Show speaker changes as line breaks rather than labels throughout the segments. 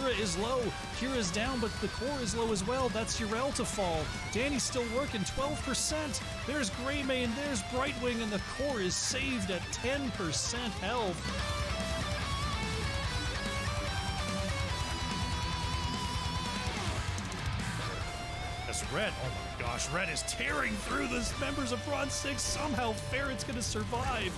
Kira is low. Kira's down, but the core is low as well. That's Urel to fall. Danny's still working, 12%. There's Greymane, there's Brightwing, and the core is saved at 10% health. As Red, oh my gosh, Red is tearing through the members of Bronze 6. Somehow Ferret's gonna survive.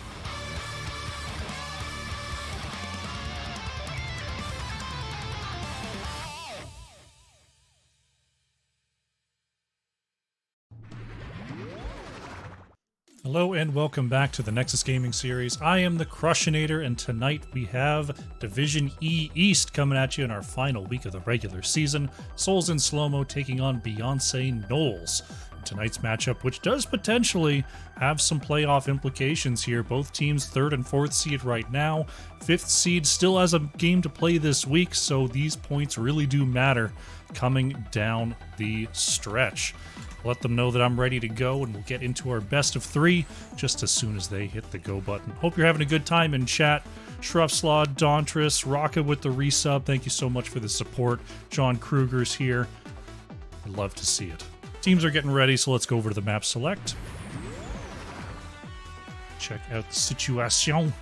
Hello and welcome back to the Nexus Gaming Series. I am the Crushinator, and tonight we have Division E-East coming at you in our final week of the regular season. Souls in Slow-Mo taking on Beyonce Gnolls. Tonight's matchup, which does potentially have some playoff implications here. Both teams 3rd and 4th seed right now. 5th seed still has a game to play this week, so these points really do matter coming down the stretch. Let them know that I'm ready to go, and we'll get into our best of 3 just as soon as they hit the go button. Hope you're having a good time in chat. Shruffslaw, Dauntress, Rocka with the resub, thank you so much for the support. John Kruger's here. I'd love to see it. Teams are getting ready, so let's go over to the map select. Check out the situation.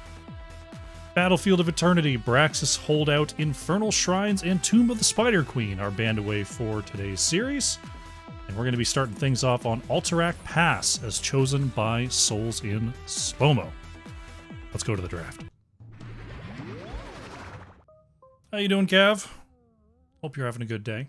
Battlefield of Eternity, Braxis Holdout, Infernal Shrines, and Tomb of the Spider Queen are banned away for today's series. And we're going to be starting things off on Alterac Pass, as chosen by Souls in Slow-Mo. Let's go to the draft. How you doing, Cav? Hope you're having a good day.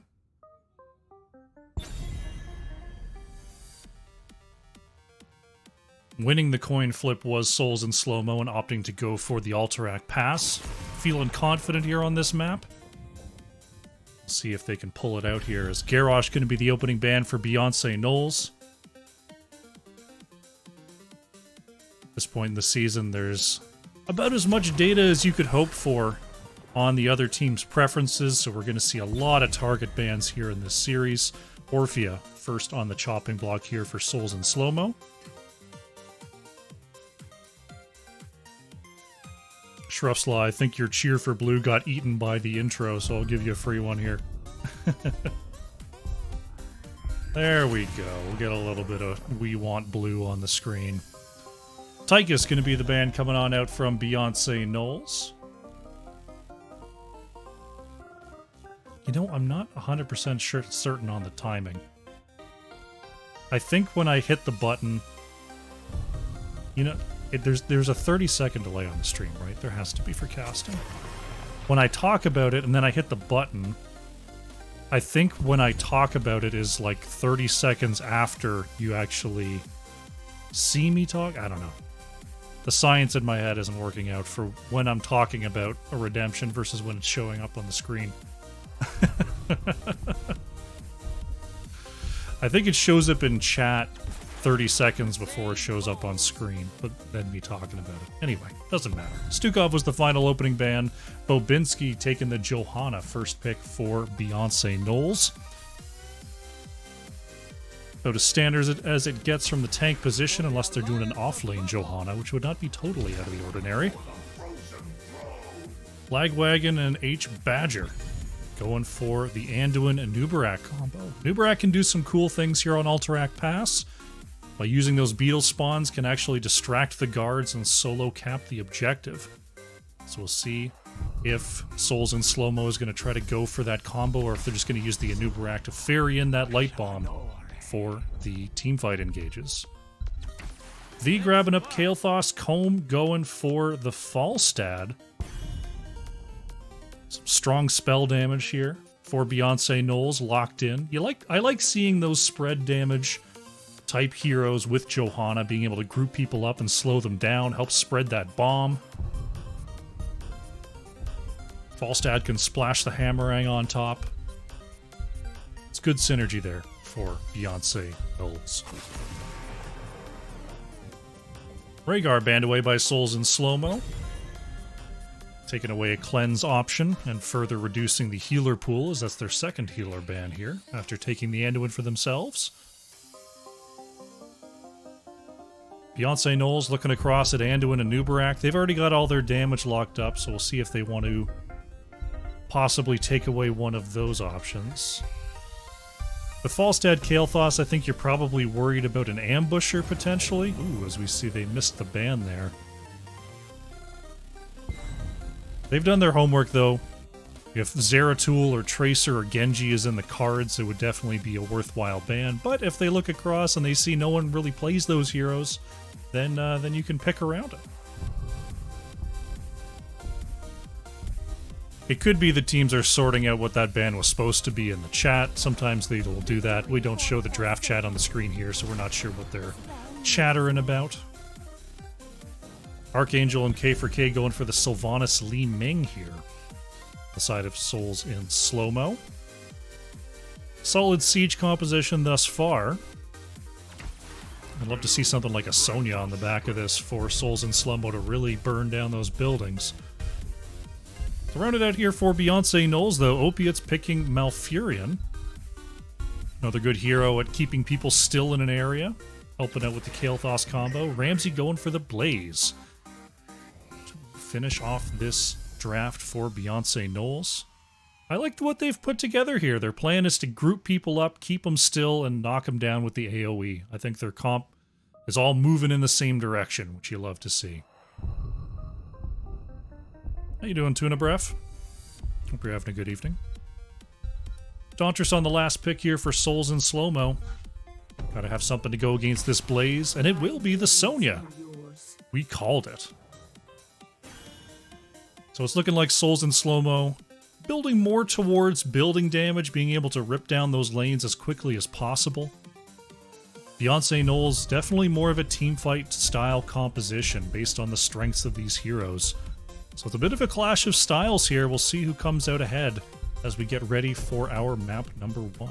Winning the coin flip was Souls in Slow-Mo and opting to go for the Alterac Pass. Feeling confident here on this map. See if they can pull it out here. Is Garrosh going to be the opening ban for Beyonce Gnolls? At this point in the season, there's about as much data as you could hope for on the other team's preferences, so we're going to see a lot of target bans here in this series. Orphea first on the chopping block here for Souls in Slow-Mo. Shruffslaw, I think your cheer for blue got eaten by the intro, so I'll give you a free one here. There we go. We'll get a little bit of We Want Blue on the screen. Tychus going to be the band coming on out from Beyonce Gnolls. You know, I'm not 100% certain on the timing. I think when I hit the button, you know, there's a 30-second delay on the stream, right? There has to be for casting. When I talk about it and then I hit the button, I think when I talk about it is like 30 seconds after you actually see me talk. I don't know. The science in my head isn't working out for when I'm talking about a redemption versus when it's showing up on the screen. I think it shows up in chat 30 seconds before it shows up on screen, but then me talking about it. Anyway, doesn't matter. Stukov was the final opening ban. Bobinski taking the Johanna first pick for Beyonce Gnolls. About as standard as it gets from the tank position, unless they're doing an off-lane Johanna, which would not be totally out of the ordinary. Lagwagon and H. Badger going for the Anduin and Nubarak combo. Nubarak can do some cool things here on Alterac Pass. By using those beetle spawns, can actually distract the guards and solo cap the objective. So we'll see if Souls in Slow-Mo is going to try to go for that combo, or if they're just going to use the Anubarak to ferry in that light bomb for the teamfight engages. V grabbing up Kael'thas, Comb going for the Falstad. Some strong spell damage here for Beyonce Gnolls locked in. I like seeing those spread damage type heroes with Johanna, being able to group people up and slow them down, help spread that bomb. Falstad can splash the Hammerang on top. It's good synergy there for Beyonce Gnolls. Rhaegar banned away by Souls in Slow-Mo. Taking away a cleanse option and further reducing the healer pool, as that's their second healer ban here, after taking the Anduin for themselves. Beyonce Gnolls looking across at Anduin and Nubarak. They've already got all their damage locked up, so we'll see if they want to possibly take away one of those options. With Falstad Kael'thas, I think you're probably worried about an ambusher potentially. Ooh, as we see they missed the ban there. They've done their homework though. If Zeratul or Tracer or Genji is in the cards, it would definitely be a worthwhile ban. But if they look across and they see no one really plays those heroes, then you can pick around it. It could be the teams are sorting out what that ban was supposed to be in the chat. Sometimes they will do that. We don't show the draft chat on the screen here, so we're not sure what they're chattering about. Archangel and K4K going for the Sylvanas Li Ming here. The side of Souls in slow-mo. Solid siege composition thus far. I'd love to see something like a Sonya on the back of this for Souls in slow-mo to really burn down those buildings. To round it out here for Beyonce Gnolls, though, Opiates picking Malfurion. Another good hero at keeping people still in an area. Helping out with the Kael'thas combo. Ramsey going for the Blaze. To finish off this draft for Beyonce Gnolls. I liked what they've put together here. Their plan is to group people up, keep them still, and knock them down with the AoE. I think their comp is all moving in the same direction, which you love to see. How you doing, Tuna Breath? Hope you're having a good evening. Dauntress on the last pick here for Souls in slow-mo. Gotta have something to go against this Blaze, and it will be the Sonya. We called it. So it's looking like Souls in slow-mo, building more towards building damage, being able to rip down those lanes as quickly as possible. Beyonce Gnolls, definitely more of a teamfight style composition based on the strengths of these heroes. So it's a bit of a clash of styles here. We'll see who comes out ahead as we get ready for our map number 1.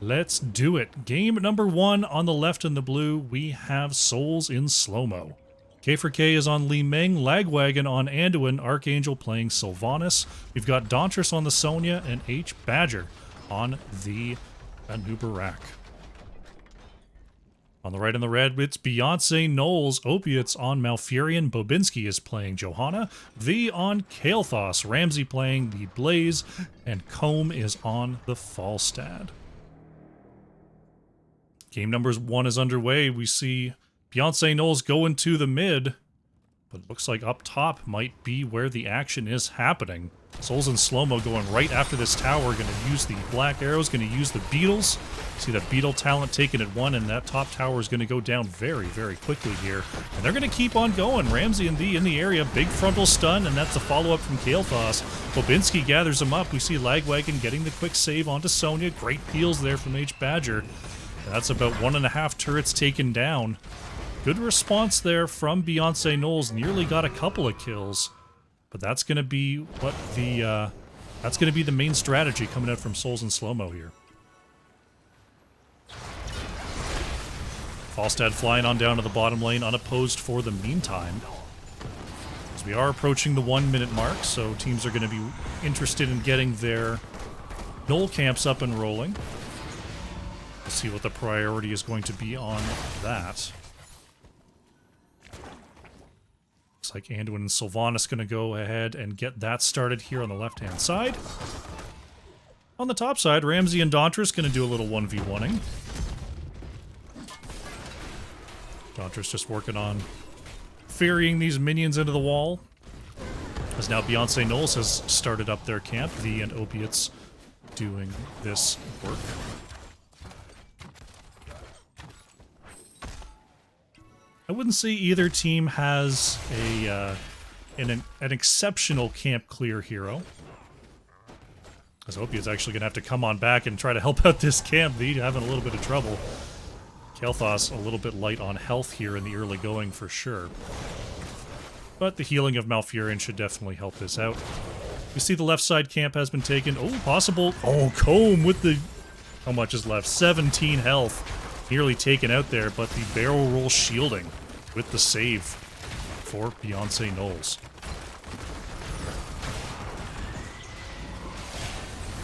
Let's do it. Game number 1 on the left in the blue, we have Souls in slow-mo. K4K is on Li Ming, Lagwagon on Anduin, Archangel playing Sylvanas. We've got Dauntress on the Sonya and H. Badger on the Anubarak. On the right in the red, it's Beyonce Gnolls, Opiates on Malfurion, Bobinski is playing Johanna, V on Kael'thas, Ramsey playing the Blaze, and Combe is on the Falstad. Game number 1 is underway. We see Beyonce Gnolls go into the mid, but it looks like up top might be where the action is happening. Souls in slow-mo going right after this tower, going to use the black arrows, going to use the beetles. See that beetle talent taken at 1, and that top tower is going to go down very, very quickly here. And they're going to keep on going. Ramsey and V in the area, big frontal stun, and that's a follow-up from Kael'thas. Bobinski gathers him up. We see Lagwagon getting the quick save onto Sonya. Great peels there from H. Badger. That's about 1.5 turrets taken down. Good response there from Beyonce Gnolls. Nearly got a couple of kills. But that's going to be what that's going to be the main strategy coming out from Souls in slow-mo here. Falstad flying on down to the bottom lane, unopposed for the meantime. As we are approaching the 1-minute mark, so teams are going to be interested in getting their Gnoll camps up and rolling. Let's see what the priority is going to be on that. Looks like Anduin and Sylvanas going to go ahead and get that started here on the left-hand side. On the top side, Ramsey and Dauntress going to do a little 1v1ing. Dauntress just working on ferrying these minions into the wall. As now Beyonce Gnolls has started up their camp, V and Opiates doing this work. I wouldn't say either team has an exceptional camp clear hero. As Opiate's actually going to have to come on back and try to help out this camp. V having a little bit of trouble. Kael'thas a little bit light on health here in the early going for sure. But the healing of Malfurion should definitely help this out. You see the left side camp has been taken. Oh, possible. Oh, Combe with the... How much is left? 17 health. Nearly taken out there, but the barrel roll shielding with the save for Beyonce Gnolls.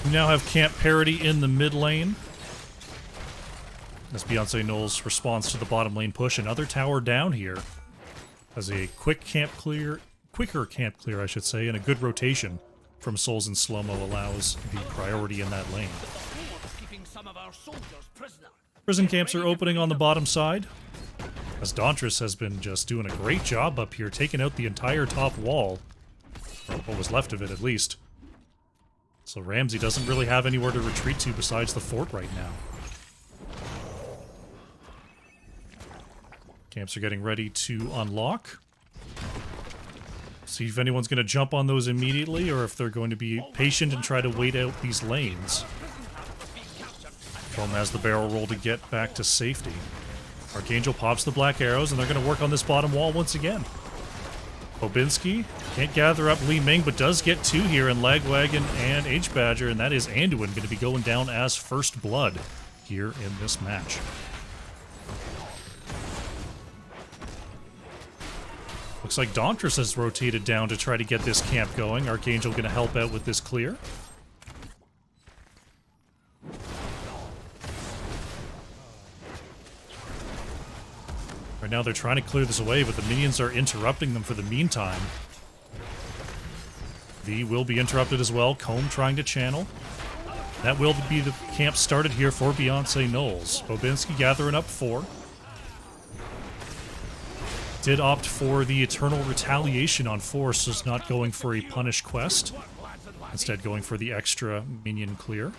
We now have camp parity in the mid lane. As Beyonce Gnolls responds to the bottom lane push, another tower down here. As a quicker camp clear, I should say, and a good rotation from Souls and Slowmo allows the priority in that lane. Prison camps are opening on the bottom side, as Dauntress has been just doing a great job up here, taking out the entire top wall, or what was left of it at least. So Ramsey doesn't really have anywhere to retreat to besides the fort right now. Camps are getting ready to unlock. See if anyone's going to jump on those immediately, or if they're going to be patient and try to wait out these lanes. Foam has the barrel roll to get back to safety. Archangel pops the black arrows, and they're going to work on this bottom wall once again. Bobinski can't gather up Li Ming, but does get two here in Lagwagon and H-Badger, and that is Anduin going to be going down as first blood here in this match. Looks like Dauntress has rotated down to try to get this camp going. Archangel going to help out with this clear. Right now they're trying to clear this away, but the minions are interrupting them for the meantime. V will be interrupted as well. Comb trying to channel. That will be the camp started here for Beyonce Gnolls. Bobinski gathering up 4. Did opt for the Eternal Retaliation on Force, not going for a punish quest. Instead going for the extra minion clear.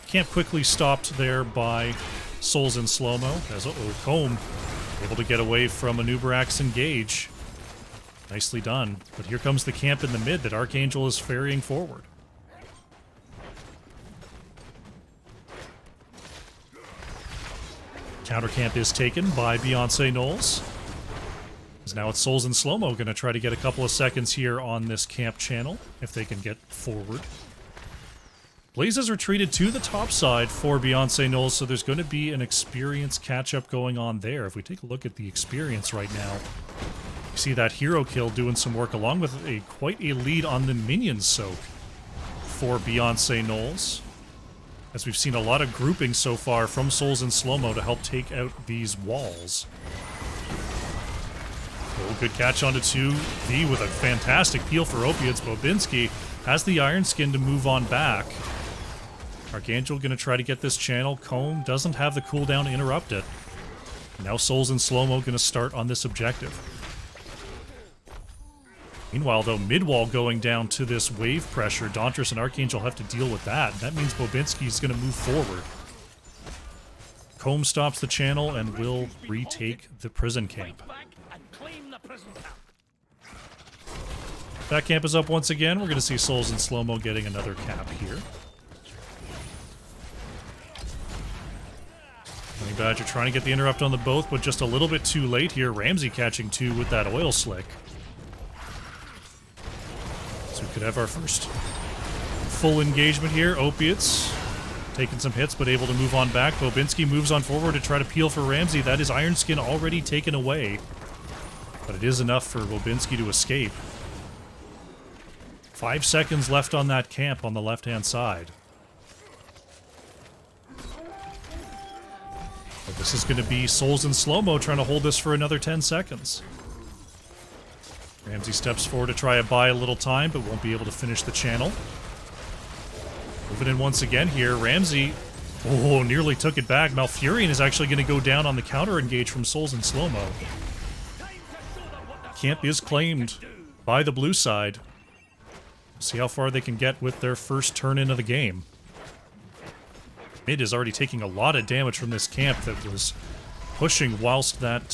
Camp quickly stopped there by Souls in Slowmo, as Comb able to get away from Anubarax engage. Nicely done. But here comes the camp in the mid that Archangel is ferrying forward. Counter camp is taken by Beyonce Gnolls. As now it's Souls in Slowmo going to try to get a couple of seconds here on this camp channel, if they can get forward. Blaze has retreated to the top side for Beyonce Gnolls, so there's going to be an experience catch-up going on there. If we take a look at the experience right now, you see that hero kill doing some work, along with quite a lead on the minion soak for Beyonce Gnolls. As we've seen a lot of grouping so far from Souls in Slowmo to help take out these walls. Oh, good catch onto 2. V with a fantastic peel for Opiates. Bobinski has the Iron Skin to move on back. Archangel going to try to get this channel. Comb doesn't have the cooldown to interrupt it. Now Souls in Slowmo going to start on this objective. Meanwhile, though, mid-wall going down to this wave pressure. Dauntress and Archangel have to deal with that. That means Bobinski is going to move forward. Comb stops the channel and will retake the prison camp. That camp is up once again. We're going to see Souls in Slowmo getting another cap here. Honey Badger trying to get the interrupt on the both, but just a little bit too late here. Ramsey catching 2 with that oil slick. So we could have our first full engagement here. Opiates taking some hits, but able to move on back. Bobinski moves on forward to try to peel for Ramsey. That is Iron Skin already taken away, but it is enough for Bobinski to escape. 5 seconds left on that camp on the left-hand side. But this is going to be Souls in Slowmo trying to hold this for another 10 seconds. Ramsey steps forward to try to buy a little time, but won't be able to finish the channel. Moving in once again here. Ramsey, nearly took it back. Malfurion is actually going to go down on the counter engage from Souls in Slowmo. Camp is claimed by the blue side. See how far they can get with their first turn into the game. Mid is already taking a lot of damage from this camp that was pushing whilst that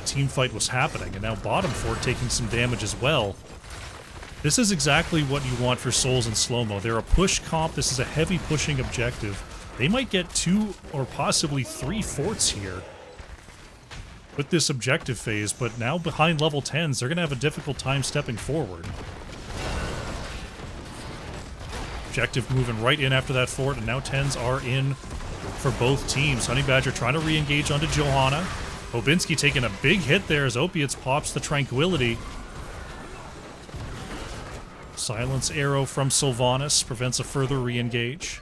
team fight was happening, and now bottom fort taking some damage as well. This is exactly what you want for Souls in Slowmo. They're a push comp. This is a heavy pushing objective. They might get 2 or possibly 3 forts here with this objective phase, but now behind level 10s, they're going to have a difficult time stepping forward. Objective moving right in after that fort, and now 10s are in for both teams. Honey Badger trying to re-engage onto Johanna. Bobinski taking a big hit there as Opiates pops the Tranquility. Silence Arrow from Sylvanas prevents a further re-engage.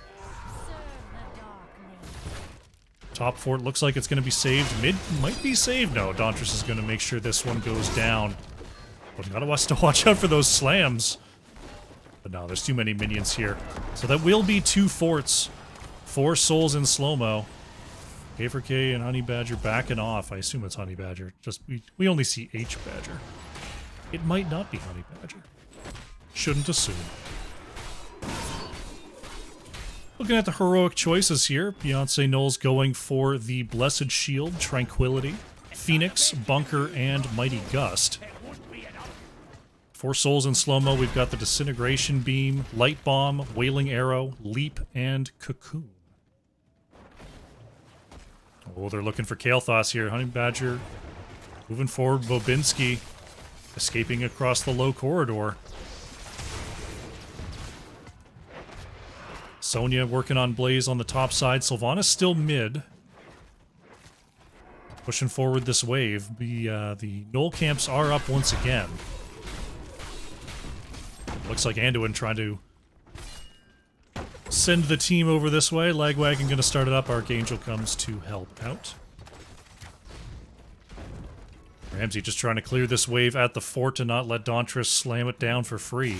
Top fort looks like it's going to be saved. Mid might be saved. No, Dauntress is going to make sure this one goes down. But gotta watch out for those slams. But no, there's too many minions here. So that will be 2 forts. 4 souls in slow-mo. K4K and Honey Badger backing off. I assume it's Honey Badger. Just we only see H Badger. It might not be Honey Badger. Shouldn't assume. Looking at the heroic choices here, Beyonce Gnolls going for the Blessed Shield, Tranquility, Phoenix, Bunker, and Mighty Gust. 4 souls in slow-mo, we've got the Disintegration Beam, Light Bomb, Wailing Arrow, Leap, and Cocoon. Oh, they're looking for Kael'thas here. Honey Badger moving forward, Bobinski escaping across the low corridor. Sonya working on Blaze on the top side. Sylvanas still mid. Pushing forward this wave. The Gnoll camps are up once again. Looks like Anduin trying to send the team over this way. Lagwagon going to start it up. Archangel comes to help out. Ramsey just trying to clear this wave at the fort to not let Dauntress slam it down for free.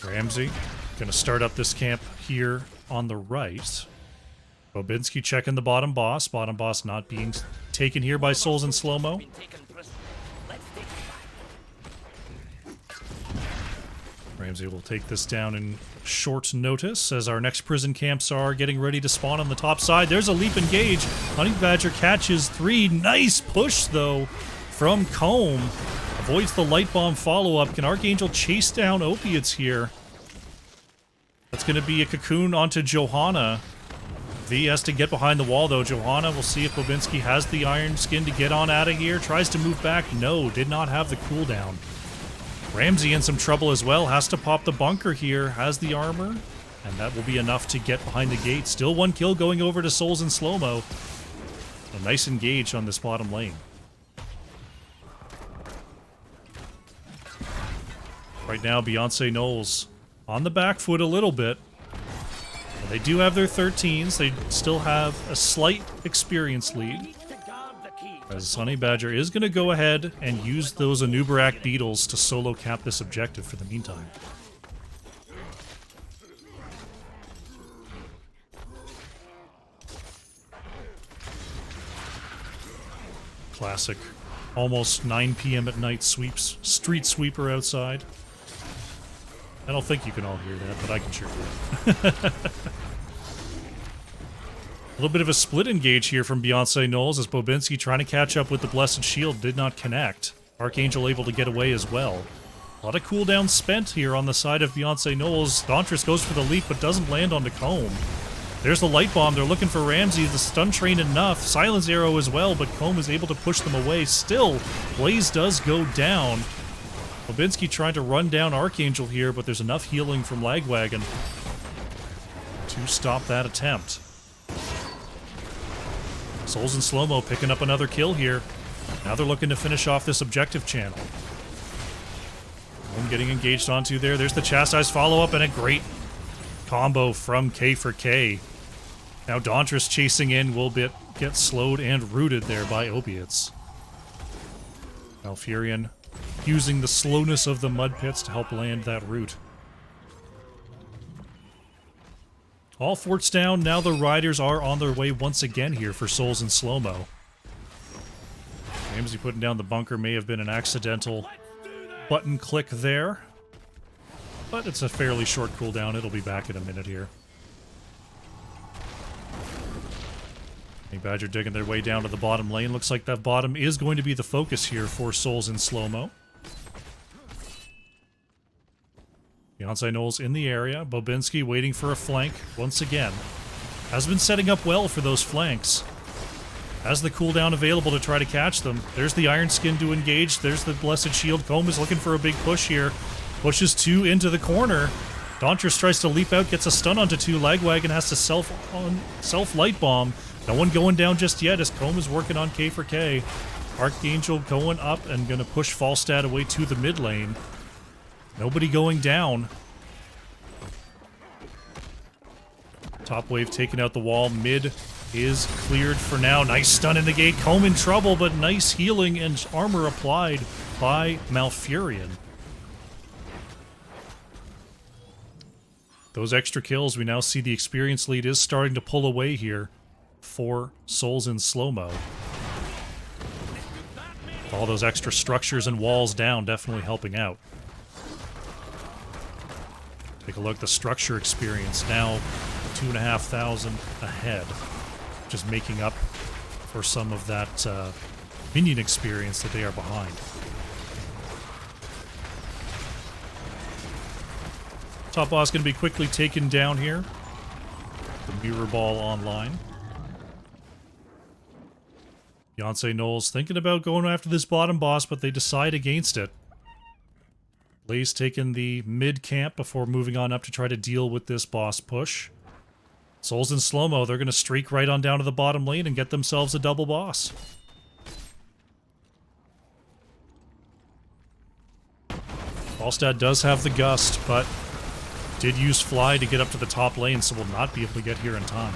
Ramsey going to start up this camp here on the right. Bobinski checking the bottom boss. Bottom boss not being taken here by souls in slow-mo. Ramsey will take this down in short notice as our next prison camps are getting ready to spawn on the top side. There's a leap engage. Honey Badger catches 3. Nice push, though, from Comb. Avoids the light bomb follow-up. Can Archangel chase down Opiates here? That's going to be a cocoon onto Johanna. V has to get behind the wall, though. Johanna, we'll see if Bobinski has the Iron Skin to get on out of here. Tries to move back. No, did not have the cooldown. Ramsey in some trouble as well. Has to pop the bunker here. Has the armor. And that will be enough to get behind the gate. Still 1 kill going over to Souls in slow-mo. A nice engage on this bottom lane. Right now, Beyonce Gnolls on the back foot a little bit. And they do have their 13s. They still have a slight experience lead. As Honey Badger is going to go ahead and use those Anubarak Beetles to solo cap this objective for the meantime. Classic. Almost 9 p.m. at night sweeps. Street sweeper outside. I don't think you can all hear that, but I can sure hear it. A little bit of a split engage here from Beyonce Gnolls as Bobinski trying to catch up with the Blessed Shield did not connect. Archangel able to get away as well. A lot of cooldown spent here on the side of Beyonce Gnolls. Dauntress goes for the leap but doesn't land on the Comb. There's the light bomb. They're looking for Ramsey. The stun train enough. Silence arrow as well, but Comb is able to push them away. Still, Blaze does go down. Bobinski trying to run down Archangel here, but there's enough healing from Lagwagon to stop that attempt. Souls in slow-mo picking up another kill here. Now they're looking to finish off this objective channel. Comb getting engaged onto there. There's the Chastise follow-up and a great combo from K4K. Now Dauntress chasing in will get slowed and rooted there by Opiates. Malfurion using the slowness of the mud pits to help land that root. All forts down. Now the Riders are on their way once again here for Souls in slow-mo. Ramsey putting down the bunker may have been an accidental button click there. But it's a fairly short cooldown. It'll be back in a minute here. Badger digging their way down to the bottom lane. Looks like that bottom is going to be the focus here for Souls in slow-mo. Beyonce Gnolls in the area. Bobinski waiting for a flank once again. Has been setting up well for those flanks. Has the cooldown available to try to catch them. There's the Iron Skin to engage. There's the Blessed Shield. Comb is looking for a big push here. Pushes 2 into the corner. Dauntress tries to leap out, gets a stun onto 2. Lagwagon has to self light bomb. No one going down just yet as Comb is working on K4K. Archangel going up and going to push Falstad away to the mid lane. Nobody going down. Top wave taking out the wall. Mid is cleared for now. Nice stun in the gate. Comb in trouble, but nice healing and armor applied by Malfurion. Those extra kills, we now see the experience lead is starting to pull away here for Souls in Slow-Mo. All those extra structures and walls down definitely helping out. Take a look at the structure experience, now 2,500 ahead. Just making up for some of that minion experience that they are behind. Top boss going to be quickly taken down here. The mirror ball online. Beyonce Gnolls thinking about going after this bottom boss, but they decide against it. Blaze taking the mid camp before moving on up to try to deal with this boss push. Souls in Slow-Mo, they're going to streak right on down to the bottom lane and get themselves a double boss. Falstad does have the Gust, but did use Fly to get up to the top lane, so will not be able to get here in time.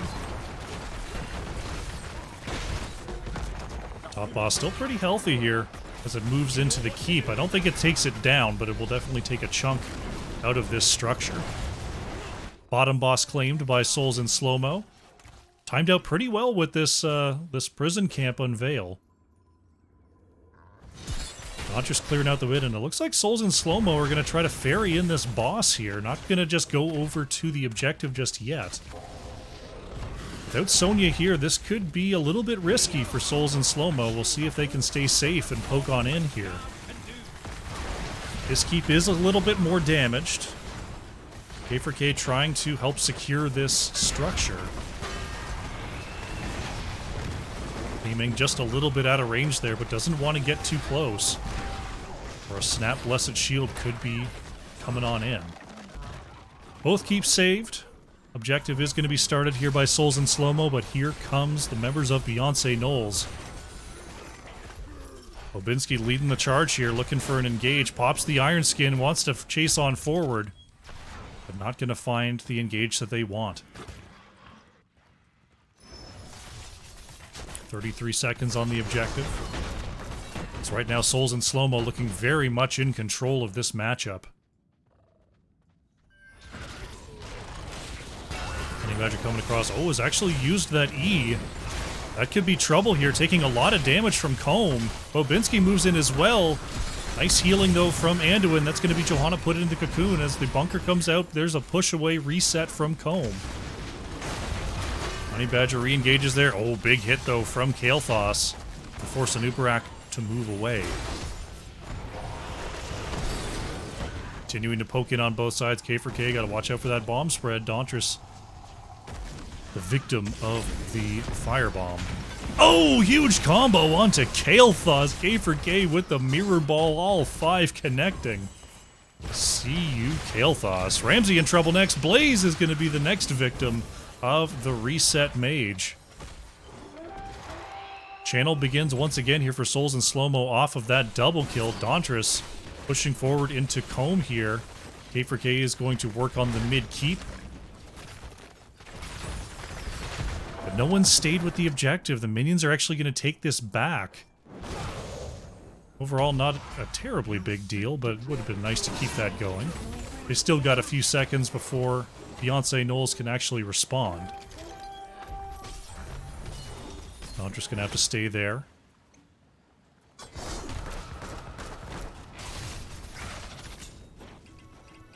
Top boss still pretty healthy here as it moves into the keep. I don't think it takes it down, but it will definitely take a chunk out of this structure. Bottom boss claimed by Souls in Slow-Mo. Timed out pretty well with this this prison camp unveil. Dauntress clearing out the mid, and it looks like Souls in Slow-Mo are going to try to ferry in this boss here. Not going to just go over to the objective just yet. Without Sonya here, this could be a little bit risky for Souls in Slow-Mo. We'll see if they can stay safe and poke on in here. This keep is a little bit more damaged. K4K trying to help secure this structure. Aiming just a little bit out of range there, but doesn't want to get too close. Or a Snap Blessed Shield could be coming on in. Both keeps saved. Objective is going to be started here by Souls in Slow-Mo, but here comes the members of Beyonce Gnolls. Obinski leading the charge here, looking for an engage. Pops the Iron Skin, wants to chase on forward, but not going to find the engage that they want. 33 seconds on the objective. So right now, Souls in Slow-Mo looking very much in control of this matchup. Honey Badger coming across. Oh, has actually used that E. That could be trouble here, taking a lot of damage from Comb. Bobinski moves in as well. Nice healing, though, from Anduin. That's going to be Johanna put into Cocoon. As the bunker comes out, there's a push-away reset from Comb. Honey Badger re-engages there. Oh, big hit, though, from Kael'thas to force an Uberak to move away. Continuing to poke in on both sides. K4K, got to watch out for that bomb spread. Dauntress, the victim of the firebomb. Oh, huge combo onto Kael'thas. K4K with the mirror ball, all 5 connecting. See you, Kael'thas. Ramsey in trouble next. Blaze is going to be the next victim of the reset mage. Channel begins once again here for Souls in Slow-Mo off of that double kill. Dauntress pushing forward into Comb here. K4K is going to work on the mid keep. But no one stayed with the objective. The minions are actually going to take this back. Overall, not a terribly big deal, but it would have been nice to keep that going. They still got a few seconds before Beyonce Gnolls can actually respond. Dauntress going to have to stay there.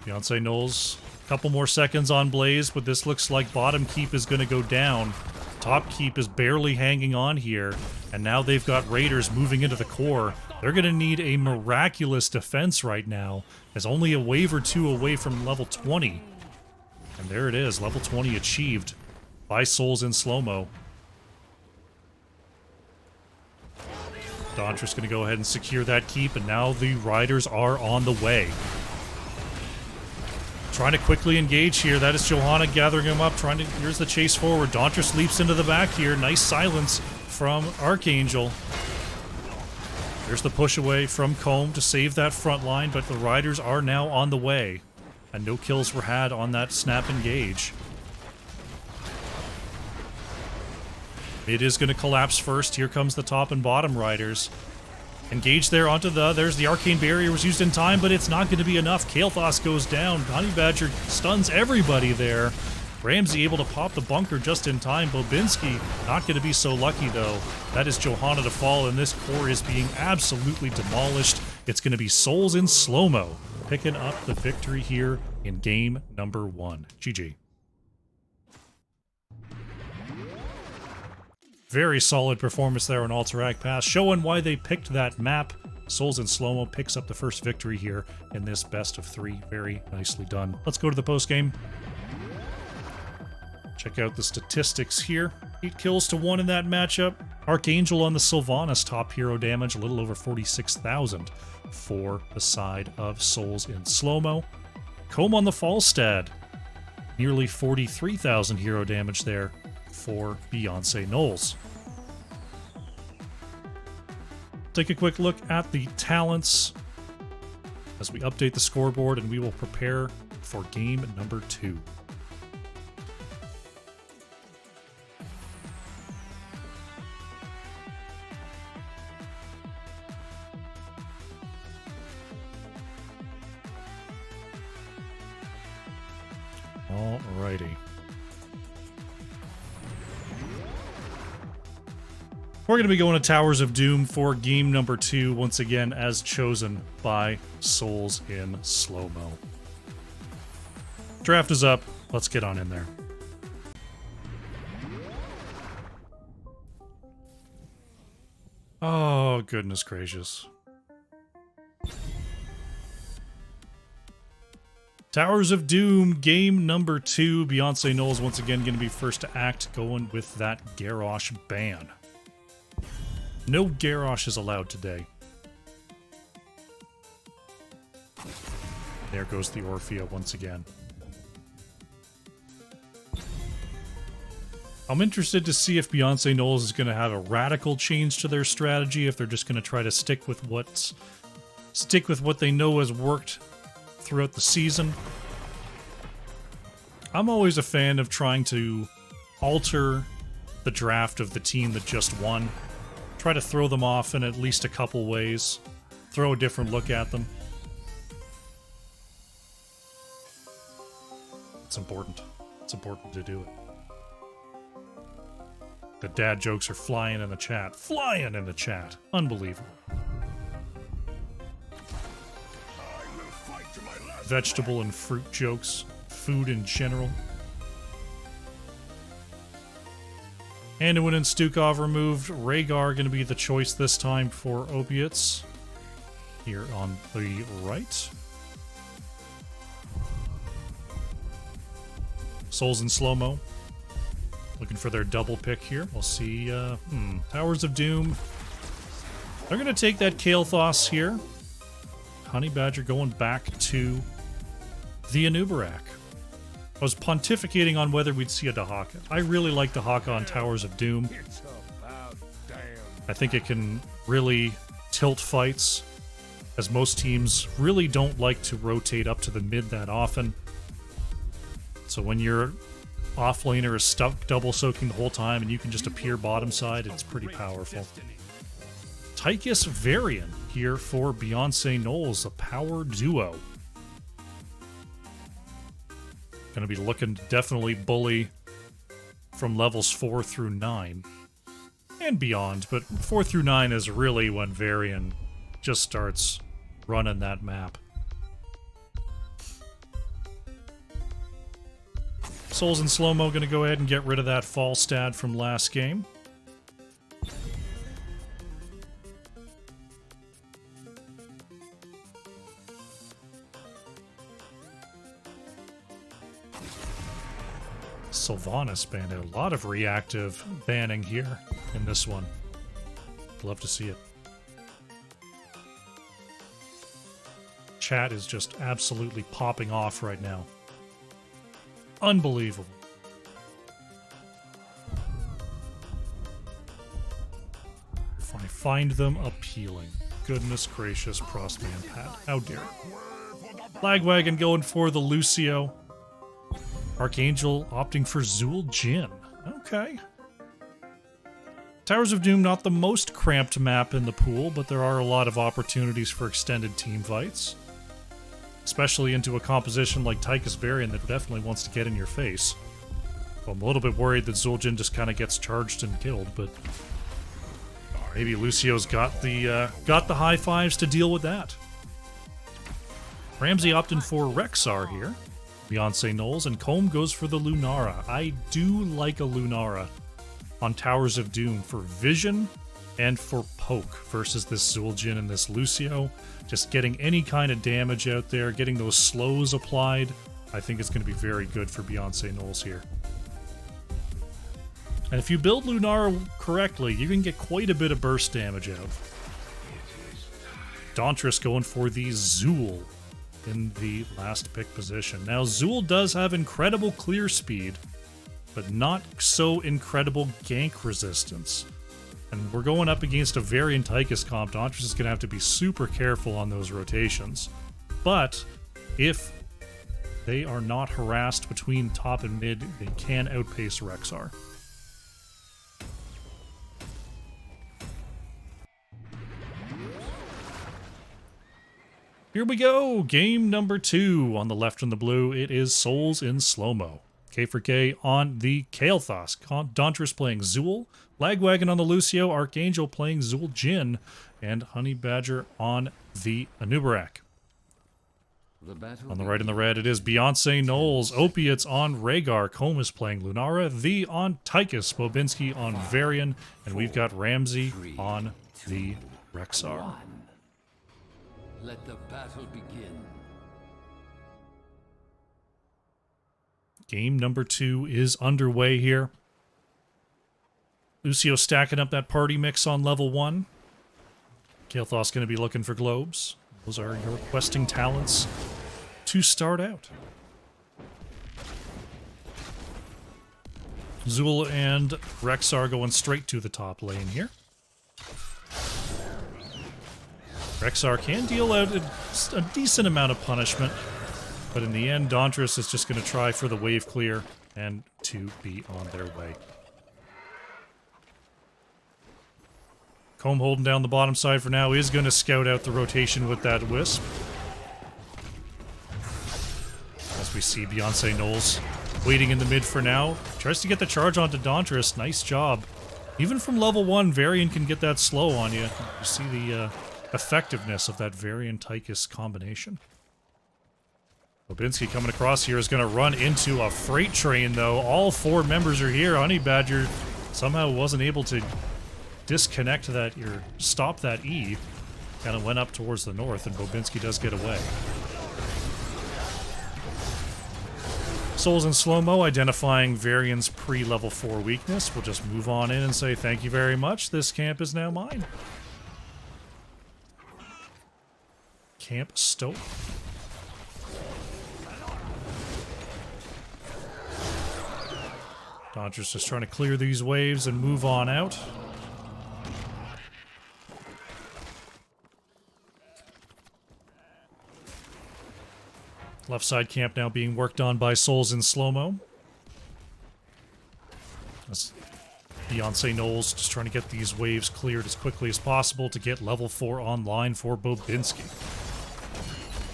Beyonce Gnolls, a couple more seconds on Blaze, but this looks like bottom keep is going to go down. Top keep is barely hanging on here, and now they've got Raiders moving into the core. They're going to need a miraculous defense right now, as only a wave or two away from level 20. And there it is, level 20 achieved by Souls in Slow-Mo. Dauntress going to go ahead and secure that keep, and now the Riders are on the way. Trying to quickly engage here. That is Johanna gathering him up. Here's the chase forward. Dauntress leaps into the back here. Nice silence from Archangel. There's the push away from Comb to save that front line, but the Riders are now on the way. And no kills were had on that snap engage. It is going to collapse first. Here comes the top and bottom riders. Engage there onto there's the Arcane Barrier was used in time, but it's not going to be enough. Kael'thas goes down. Honey Badger stuns everybody there. Ramsey able to pop the bunker just in time. Bobinski not going to be so lucky, though. That is Johanna to fall, and this core is being absolutely demolished. It's going to be Souls in slow-mo picking up the victory here in game number 1. GG. Very solid performance there on Alterac Pass, showing why they picked that map. Souls in slow-mo picks up the first victory here in this best of 3. Very nicely done. Let's go to the post-game. Check out the statistics here. 8 kills to 1 in that matchup. Archangel on the Sylvanas, top hero damage, a little over 46,000 for the side of Souls in slow-mo. Comb on the Falstad, nearly 43,000 hero damage there for Beyonce Gnolls. Take a quick look at the talents as we update the scoreboard, and we will prepare for game number 2. Alrighty. We're going to be going to Towers of Doom for game number 2, once again as chosen by Souls in slow-mo. Draft is up. Let's get on in there. Oh, goodness gracious. Towers of Doom, game number 2. Beyonce Gnolls once again going to be first to act, going with that Garrosh ban. No Garrosh is allowed today. There goes the Orphea once again. I'm interested to see if Beyonce Gnolls is going to have a radical change to their strategy, if they're just going to try to stick with what they know has worked throughout the season. I'm always a fan of trying to alter the draft of the team that just won. Try to throw them off in at least a couple ways. Throw a different look at them. It's important. It's important to do it. The dad jokes are flying in the chat. Flying in the chat. Unbelievable. Vegetable and fruit jokes. Food in general. Anduin and Stukov removed. Rhaegar going to be the choice this time for opiates. Here on the right. Souls in slow-mo. Looking for their double pick here. We'll see. Towers of Doom. They're going to take that Kael'thas here. Honey Badger going back to the Anubarak. I was pontificating on whether we'd see a Dahaka. I really like Dahaka on Towers of Doom. I think it can really tilt fights, as most teams really don't like to rotate up to the mid that often. So when your offlaner is stuck double soaking the whole time and you can just appear bottom side, it's pretty powerful. Tychus Varian here for Beyonce Gnolls, a power duo. Going to be looking to definitely bully from levels 4 through 9 and beyond, but 4 through 9 is really when Varian just starts running that map. Souls in slow-mo going to go ahead and get rid of that Falstad from last game. Sylvanas banned a lot of reactive banning here in this one. Love to see it. Chat is just absolutely popping off right now. Unbelievable. If I find them appealing. Goodness gracious, Prostman Pat. How dare you. Lagwagon going for the Lucio. Archangel opting for Zul Jin. Okay. Towers of Doom, not the most cramped map in the pool, but there are a lot of opportunities for extended team fights. Especially into a composition like Tychus Varian that definitely wants to get in your face. Well, I'm a little bit worried that Zul'jin just kind of gets charged and killed, but maybe Lucio's got the high fives to deal with that. Ramsey opting for Rexar here. Beyonce Gnolls, and Comb goes for the Lunara. I do like a Lunara on Towers of Doom for vision and for poke versus this Zul'jin and this Lucio. Just getting any kind of damage out there, getting those slows applied, I think it's going to be very good for Beyonce Gnolls here. And if you build Lunara correctly, you can get quite a bit of burst damage out. Dauntress going for the Zool in the last pick position. Now, Zool does have incredible clear speed, but not so incredible gank resistance. And we're going up against a Varian Tychus comp. Dauntress is going to have to be super careful on those rotations. But if they are not harassed between top and mid, they can outpace Rexar. Here we go! Game number 2 on the left and the blue. It is Souls in Slow-Mo. K for K on the Kael'thas. Dauntress playing Zool. Lagwagon on the Lucio. Archangel playing Zul'jin. And Honey Badger on the Anubarak. On the right and the red, it is Beyonce Gnolls. Opiates on Rhaegar. Comb is playing Lunara. The on Tychus. Bobinski on Varian. And we've got Ramsey on the Rexar.
Let the battle begin.
Game number 2 is underway here. Lucio stacking up that party mix on level 1. Kael'thas going to be looking for globes. Those are your questing talents to start out. Zool and Rexar going straight to the top lane here. Rexar can deal out a decent amount of punishment, but in the end, Dauntress is just going to try for the wave clear and to be on their way. Comb holding down the bottom side for now is going to scout out the rotation with that Wisp. As we see Beyonce Gnolls waiting in the mid for now. Tries to get the charge onto Dauntress. Nice job. Even from level 1, Varian can get that slow on you. You see the effectiveness of that Varian Tychus combination. Bobinski coming across here is going to run into a freight train, though. All 4 members are here. Honey Badger somehow wasn't able to disconnect that, or stop that E. Kind of went up towards the north, and Bobinski does get away. Souls in Slow-Mo identifying Varian's pre-level 4 weakness. We'll just move on in and say thank you very much. This camp is now mine. Camp Stoke. Dodgers just trying to clear these waves and move on out. Left side camp now being worked on by Souls in Slow-Mo. That's Beyonce Gnolls just trying to get these waves cleared as quickly as possible to get level 4 online for Bobinski.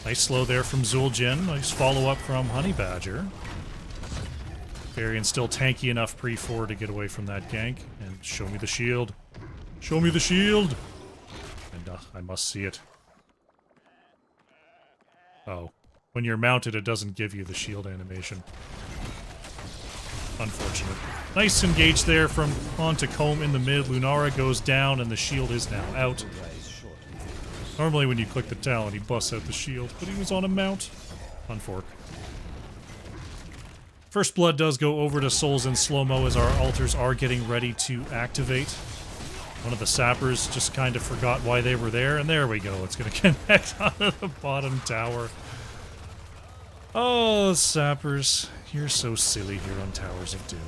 Nice slow there from Zul'jin. Nice follow-up from Honey Badger. Varian still tanky enough pre-4 to get away from that gank. And show me the shield. Show me the shield! And I must see it. Oh. When you're mounted, it doesn't give you the shield animation. Unfortunate. Nice engage there from onto Comb in the mid. Lunara goes down and the shield is now out. Normally when you click the talent, he busts out the shield, but he was on a mount. Unfork. First blood does go over to Souls in Slow-Mo as our altars are getting ready to activate. One of the sappers just kind of forgot why they were there, and there we go. It's going to connect onto the bottom tower. Oh, sappers. You're so silly here on Towers of Doom.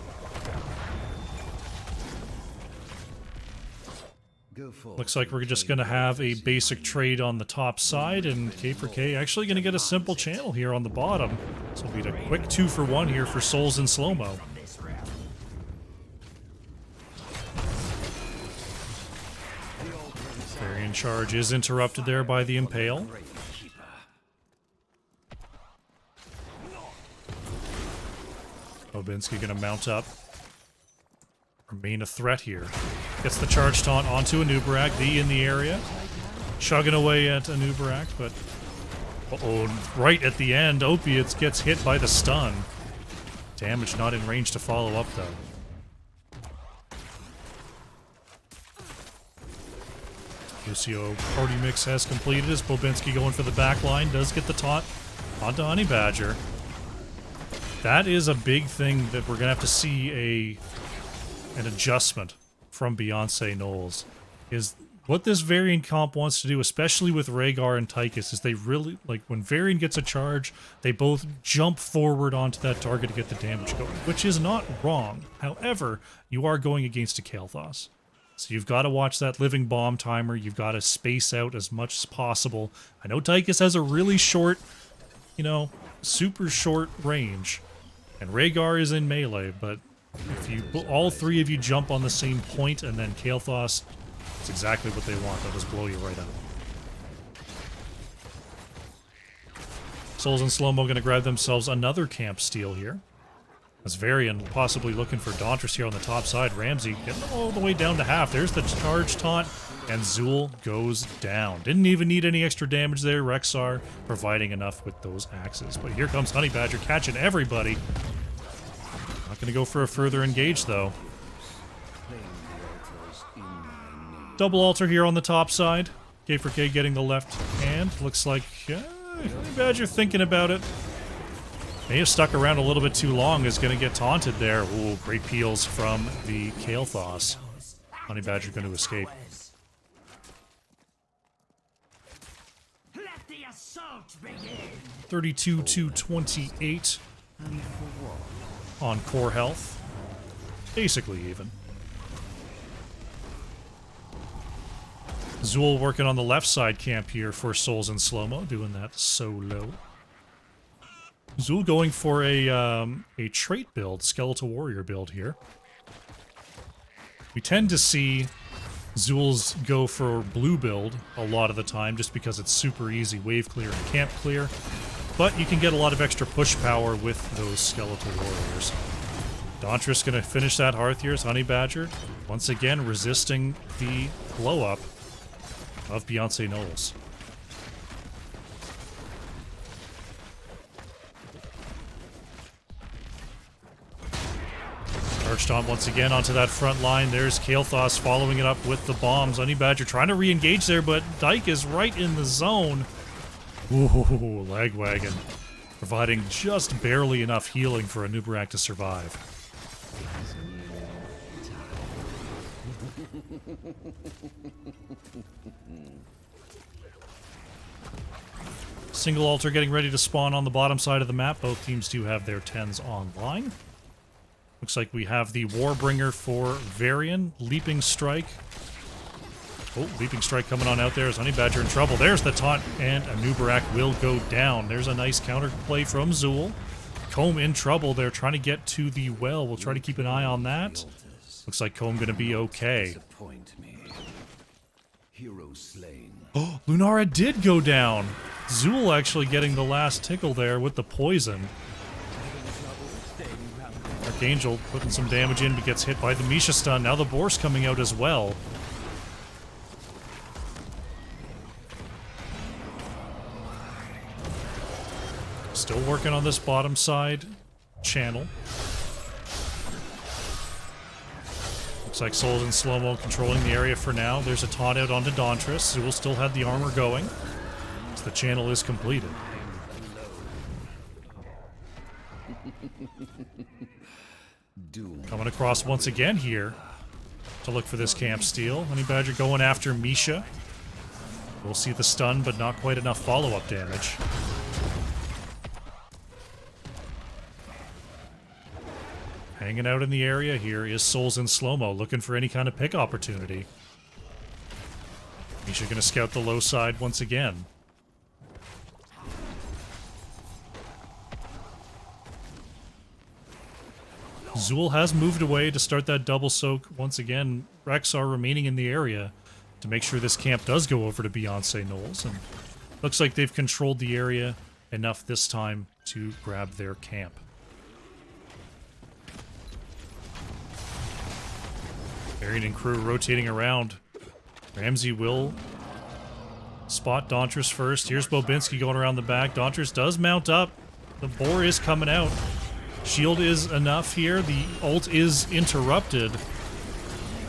Looks like we're just going to have a basic trade on the top side, and K for K actually going to get a simple channel here on the bottom. So it'll be a quick 2-for-1 here for Souls in Slow-Mo. main charge is interrupted there by the Impale. Bobinsky gonna mount up. Remain a threat here. Gets the charge taunt onto Anubarak. D in the area. Chugging away at Anubarak, but... Uh-oh, right at the end, Opiates gets hit by the stun. Damage not in range to follow up, though. Lucio party mix has completed as Bobinsky going for the back line. Does get the taunt onto Honey Badger. That is a big thing that we're going to have to see an adjustment from Beyonce Gnolls. Is what this Varian comp wants to do, especially with Rhaegar and Tychus, is they really, like, when Varian gets a charge, they both jump forward onto that target to get the damage going, which is not wrong. However, you are going against a Kael'thas. So you've got to watch that living bomb timer, you've got to space out as much as possible. I know Tychus has a really short, you know, super short range, and Rhaegar is in melee, but if you all three of you jump on the same point and then Kael'thas, it's exactly what they want. They'll just blow you right up. Souls and Slowmo going to grab themselves another camp steal here. As Varian possibly looking for Dauntress here on the top side. Ramsey getting all the way down to half. There's the charge taunt, and Zool goes down. Didn't even need any extra damage there. Rexar providing enough with those axes. But here comes Honey Badger catching everybody. Not going to go for a further engage, though. Double altar here on the top side. K4K getting the left hand. Looks like Honey Badger thinking about it. May have stuck around a little bit too long. Is going to get taunted there. Ooh, great peels from the Kael'thas. Honey Badger going to escape. 32-28 on core health. Basically even. Zool working on the left side camp here for Souls and Slowmo, doing that solo. Zool going for a trait build, Skeletal Warrior build here. We tend to see Zool's go for blue build a lot of the time just because it's super easy wave clear and camp clear, but you can get a lot of extra push power with those Skeletal Warriors. Dauntress going to finish that Hearth here as Honey Badger, once again resisting the blow-up of Beyonce Gnolls. Charged on once again onto that front line. There's Kael'thas following it up with the bombs. Honey Badger trying to re-engage there, but Dyke is right in the zone. Ooh, leg wagon. Providing just barely enough healing for Anubarak to survive. Single altar getting ready to spawn on the bottom side of the map. Both teams do have their 10s online. Looks like we have the Warbringer for Varian. Leaping Strike. Oh, Leaping Strike coming on out there. Is Honey Badger in trouble? There's the taunt, and Anubarak will go down. There's a nice counterplay from Zool. Comb in trouble. They're trying to get to the well. We'll try to keep an eye on that. Looks like Comb gonna be okay. Oh, Lunara did go down. Zool actually getting the last tickle there with the poison. Archangel putting some damage in, but gets hit by the Misha stun. Now the Boar's coming out as well. Still working on this bottom side channel. Looks like Souls and Slowmo controlling the area for now. There's a taunt out onto Dauntress, who will still have the armor going. So the channel is completed. Coming across once again here to look for this camp steal. Honey Badger going after Misha. We'll see the stun, but not quite enough follow-up damage. Hanging out in the area here is Souls and Slowmo, looking for any kind of pick opportunity. Misha gonna scout the low side once again. Zool has moved away to start that double soak once again. Rexar remaining in the area. to make sure this camp does go over to Beyonce Gnolls. And looks like they've controlled the area enough this time to grab their camp. Varian and crew rotating around. Ramsey will spot Dauntress first. Here's Bobinski going around the back. Dauntress does mount up. The boar is coming out. Shield is enough here. The ult is interrupted.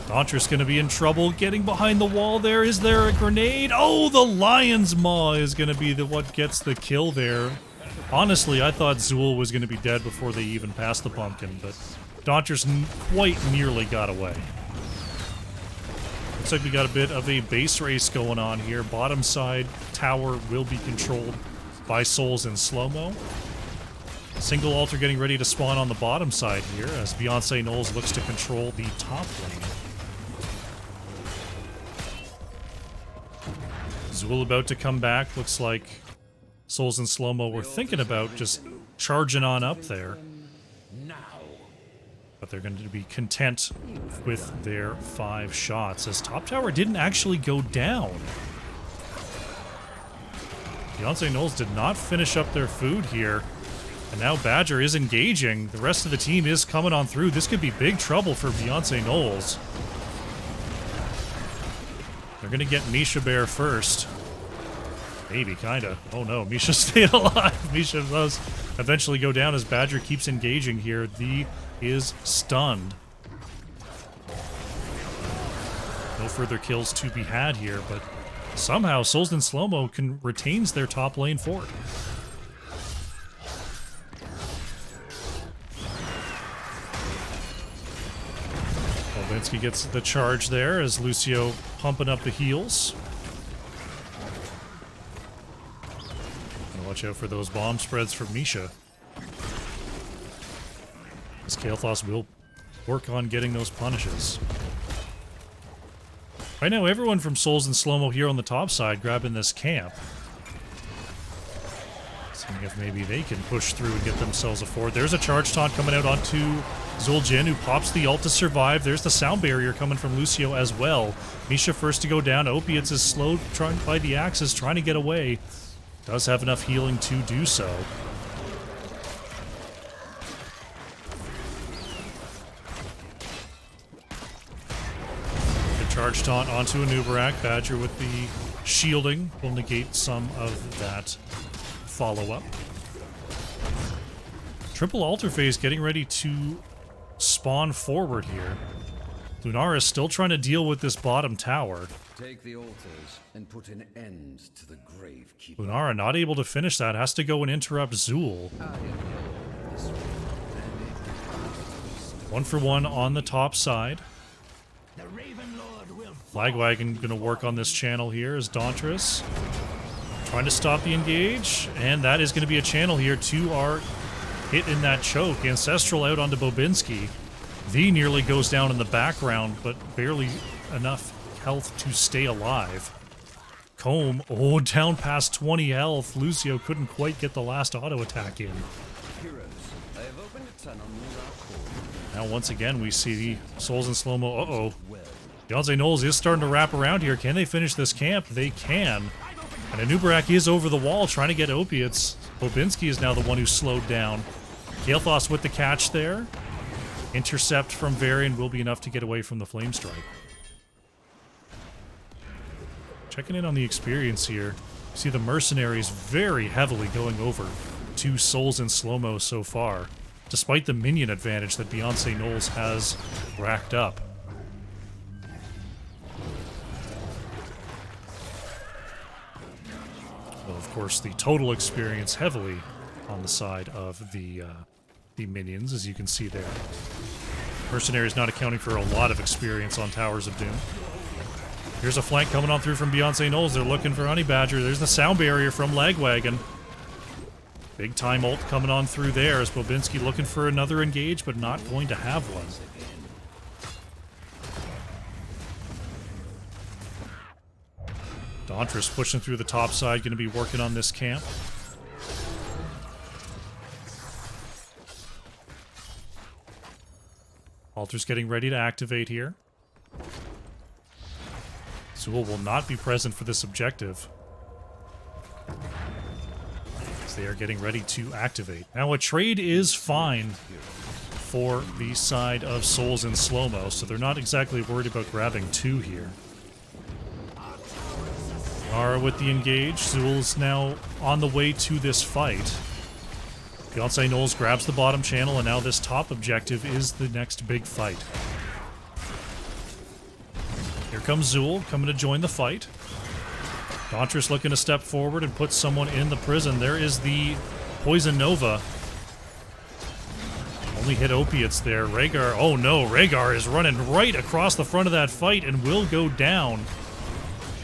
Dauntress going to be in trouble getting behind the wall there. Is there a grenade? Oh, the Lion's Maw is going to be what gets the kill there. Honestly, I thought Zool was going to be dead before they even passed the pumpkin, but Dauntress quite nearly got away. Looks like we got a bit of a base race going on here. Bottom side tower will be controlled by Souls in slow-mo. Single altar getting ready to spawn on the bottom side here as Beyonce Gnolls looks to control the top lane. Zool about to come back. Looks like Souls in slow-mo were thinking about just charging on up there. But they're going to be content with their 5 shots, as top tower didn't actually go down. Beyonce Gnolls did not finish up their food here. And now Badger is engaging. The rest of the team is coming on through. This could be big trouble for Beyonce Gnolls. They're going to get Misha Bear first. Maybe, kinda. Oh no, Misha stayed alive. Misha does eventually go down as Badger keeps engaging here. The is stunned. No further kills to be had here, but somehow Souls in slow-mo retains their top lane fort. Volvinsky gets the charge there as Lucio pumping up the heals. And watch out for those bomb spreads from Misha. As Kael'thas will work on getting those punishes. Right now, everyone from Souls in slow-mo here on the top side grabbing this camp. Seeing if maybe they can push through and get themselves a fort. There's a charge taunt coming out onto Zul'jin, who pops the ult to survive. There's the sound barrier coming from Lucio as well. Misha first to go down. Opiates is slowed by the axes, trying to get away. Does have enough healing to do so. Charge taunt onto a Nubarak. Badger with the shielding will negate some of that follow-up. Triple altar phase getting ready to spawn forward here. Lunara is still trying to deal with this bottom tower.
Take the altars and put an end to the Gravekeeper.
Lunara not able to finish that. Has to go and interrupt Zool. 1-for-1 on the top side. Flagwagon going to work on this channel here as Dauntress trying to stop the engage, and that is going to be a channel here. 2 are hit in that choke. Ancestral out onto Bobinski. V nearly goes down in the background, but barely enough health to stay alive. Comb, oh, down past 20 health. Lucio couldn't quite get the last auto attack in. Now once again we see Souls in slow-mo. Uh-oh. Beyonce Gnolls is starting to wrap around here. Can they finish this camp? They can. And Anubarak is over the wall trying to get opiates. Bobinski is now the one who's slowed down. Kael'thas with the catch there. Intercept from Varian will be enough to get away from the Flame Strike. Checking in on the experience here. See the mercenaries very heavily going over to Souls in slow-mo so far, despite the minion advantage that Beyonce Gnolls has racked up. Well, of course, the total experience heavily on the side of the minions, as you can see there. Mercenaries not accounting for a lot of experience on Towers of Doom. Here's a flank coming on through from Beyonce Gnolls. They're looking for Honey Badger. There's the sound barrier from Lagwagon. Big time ult coming on through there as Bobinski looking for another engage, but not going to have one. Dauntress pushing through the top side, going to be working on this camp. Altar's getting ready to activate here. Zool will not be present for this objective, as they are getting ready to activate. Now, a trade is fine for the side of Souls in slow-mo, so they're not exactly worried about grabbing 2 here. Are with the engage. Zool's now on the way to this fight. Beyonce Gnolls grabs the bottom channel, and now this top objective is the next big fight. Here comes Zool, coming to join the fight. Dauntress looking to step forward and put someone in the prison. There is the Poison Nova. Only hit opiates there. Rhaegar, oh no, Rhaegar is running right across the front of that fight and will go down.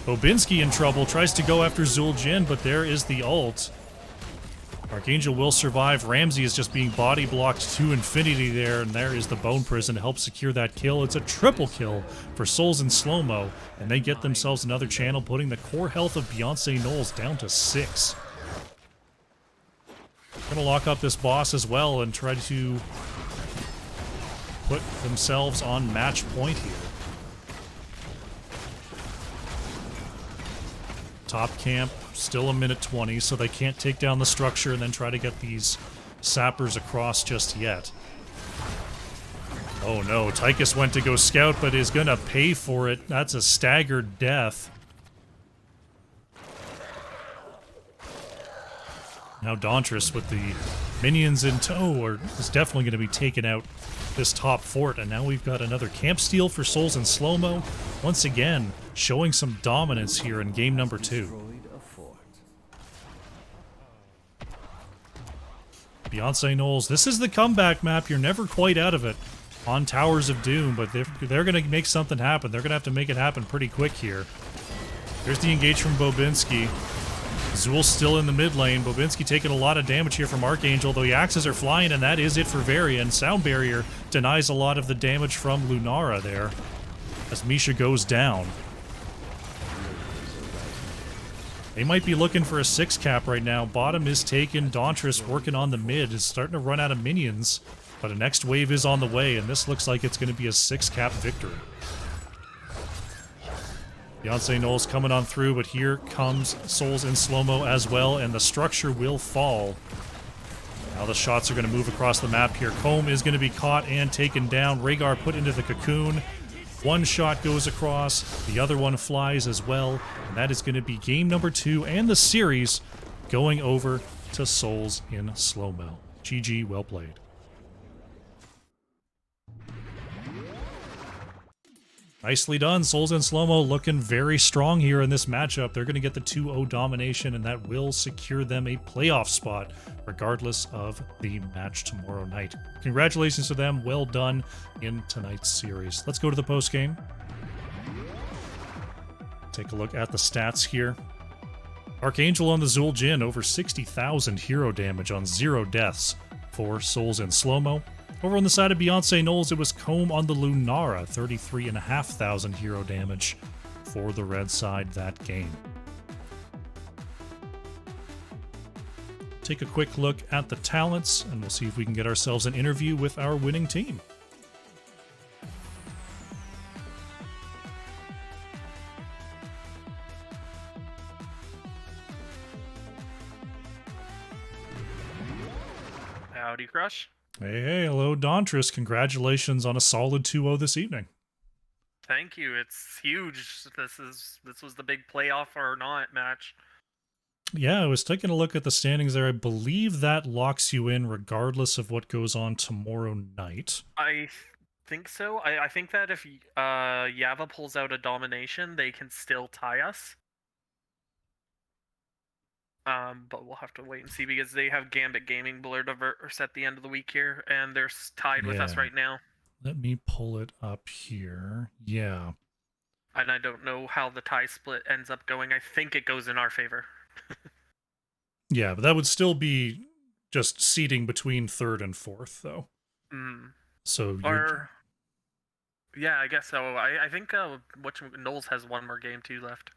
Bobinski in trouble, tries to go after Zul'jin, but there is the ult. Archangel will survive. Ramsey is just being body blocked to infinity there, and there is the Bone Prison to help secure that kill. It's a triple kill for Souls in slow-mo, and they get themselves another channel, putting the core health of Beyonce Gnolls down to 6. Gonna lock up this boss as well and try to put themselves on match point here. Top camp, still a minute 20, so they can't take down the structure and then try to get these sappers across just yet. Oh no, Tychus went to go scout, but is gonna pay for it. That's a staggered death. Now Dauntress with the minions in tow is definitely going to be taking out this top fort, and now we've got another camp steal for Souls in slow-mo. Once again, showing some dominance here in game number 2. Beyonce Gnolls, this is the comeback map. You're never quite out of it on Towers of Doom, but they're going to make something happen. They're going to have to make it happen pretty quick here. There's the engage from Bobinski. Zool's still in the mid lane. Bobinski taking a lot of damage here from Archangel, though the axes are flying, and that is it for Varian. Sound Barrier denies a lot of the damage from Lunara there, as Misha goes down. They might be looking for a 6 cap right now. Bottom is taken. Dauntress working on the mid is starting to run out of minions, but a next wave is on the way, and this looks like it's going to be a 6 cap victory. Beyonce Gnolls coming on through, but here comes Souls in slow-mo as well, and the structure will fall. Now the shots are going to move across the map here. Comb is going to be caught and taken down. Rhaegar put into the cocoon. One shot goes across, the other one flies as well, and that is going to be game number 2 and the series going over to Souls in slow-mo. GG, well played. Nicely done. Souls in slow-mo looking very strong here in this matchup. They're going to get the 2-0 domination, and that will secure them a playoff spot, regardless of the match tomorrow night. Congratulations to them. Well done in tonight's series. Let's go to the postgame. Take a look at the stats here. Archangel on the Zul'jin, over 60,000 hero damage on 0 deaths for Souls in slow-mo. Over on the side of Beyonce Gnolls, it was Comb on the Lunara, 33,500 hero damage for the red side that game. Take a quick look at the talents, and we'll see if we can get ourselves an interview with our winning team.
Howdy, Crush.
Hey, hello, Dauntress. Congratulations on a solid 2-0 this evening.
Thank you. It's huge. This was the big playoff or not match.
Yeah, I was taking a look at the standings there. I believe that locks you in regardless of what goes on tomorrow night.
I think so. I think that if Yava pulls out a domination, they can still tie us. But we'll have to wait and see, because they have Gambit Gaming blurred verse at the end of the week here, and they're tied with us right now.
Let me pull it up here. Yeah.
And I don't know how the tie split ends up going. I think it goes in our favor.
Yeah, but that would still be just seeding between 3rd and 4th, though. So yeah, I guess so. I think Gnolls has one more game too left.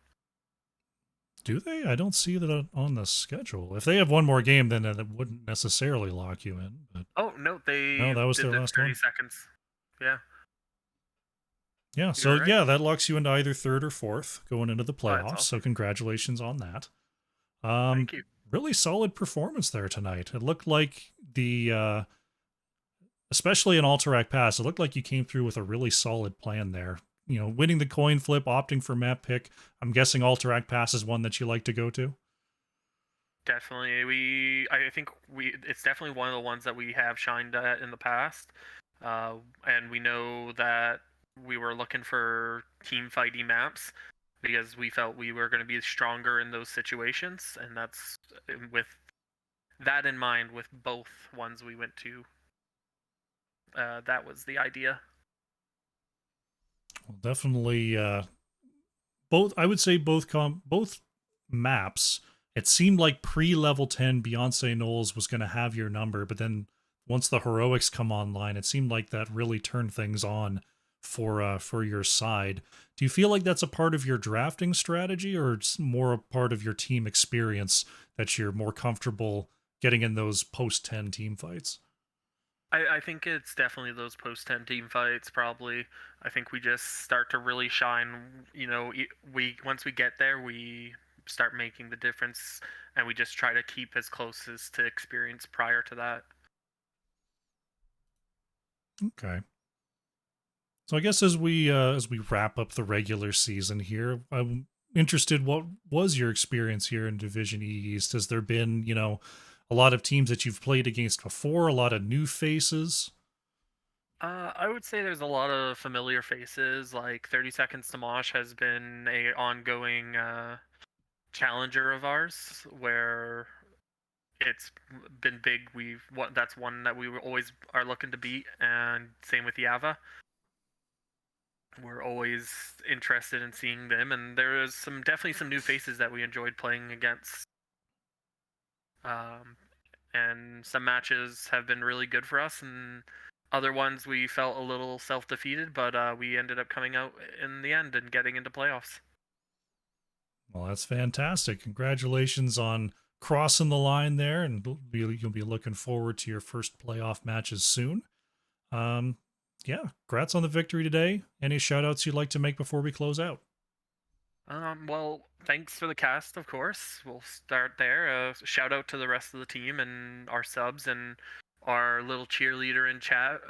Do they? I don't see that on the schedule. If they have one more game, then it wouldn't necessarily lock you in. But...
Oh, no,
No, that was their last
30
one.
seconds. Yeah.
Yeah, so
You're right.
yeah, that locks you into either third or fourth going into the
Oh, that's
playoffs. So
awesome.
congratulations on that. Um,
Thank you.
really solid performance there tonight. It looked like especially an Alterac pass, it looked like you came through with a really solid plan there. You know, winning the coin flip, opting for map pick. I'm guessing Alterac pass is one that you like to go to.
Definitely, I think it's definitely one of the ones that we have shined at in the past, and we know that we were looking for team fighty maps because we felt we were going to be stronger in those situations, and that's with that in mind. With both ones we went to, that was the idea.
Well, definitely, both. I would say both maps. It seemed like pre-level 10 Beyonce Gnolls was going to have your number, but then once the heroics come online, it seemed like that really turned things on for your side. Do you feel like that's a part of your drafting strategy, or it's more a part of your team experience that you're more comfortable getting in those post 10 team fights?
I think it's definitely those post 10 team fights. Probably, I think we just start to really shine. We once we get there, we start making the difference, and we just try to keep as close as to experience prior to that.
Okay. So I guess as we wrap up the regular season here, I'm interested. What was your experience here in Division E East? Has there been a lot of teams that you've played against before? A lot of new faces?
I would say there's a lot of familiar faces. Like 30 Seconds to Mosh has been a ongoing challenger of ours, where it's been big. That's one that we always are looking to beat, and same with Yava. We're always interested in seeing them, and there is definitely some new faces that we enjoyed playing against. Um, and some matches have been really good for us, and other ones we felt a little self-defeated, but we ended up coming out in the end and getting into playoffs.
Well, that's fantastic. Congratulations on crossing the line there, and you'll be looking forward to your first playoff matches soon. Um, yeah, congrats on the victory today. Any shout outs you'd like to make before we close out?
Well, thanks for the cast, of course. We'll start there. Shout out to the rest of the team and our subs and our little cheerleader in chat,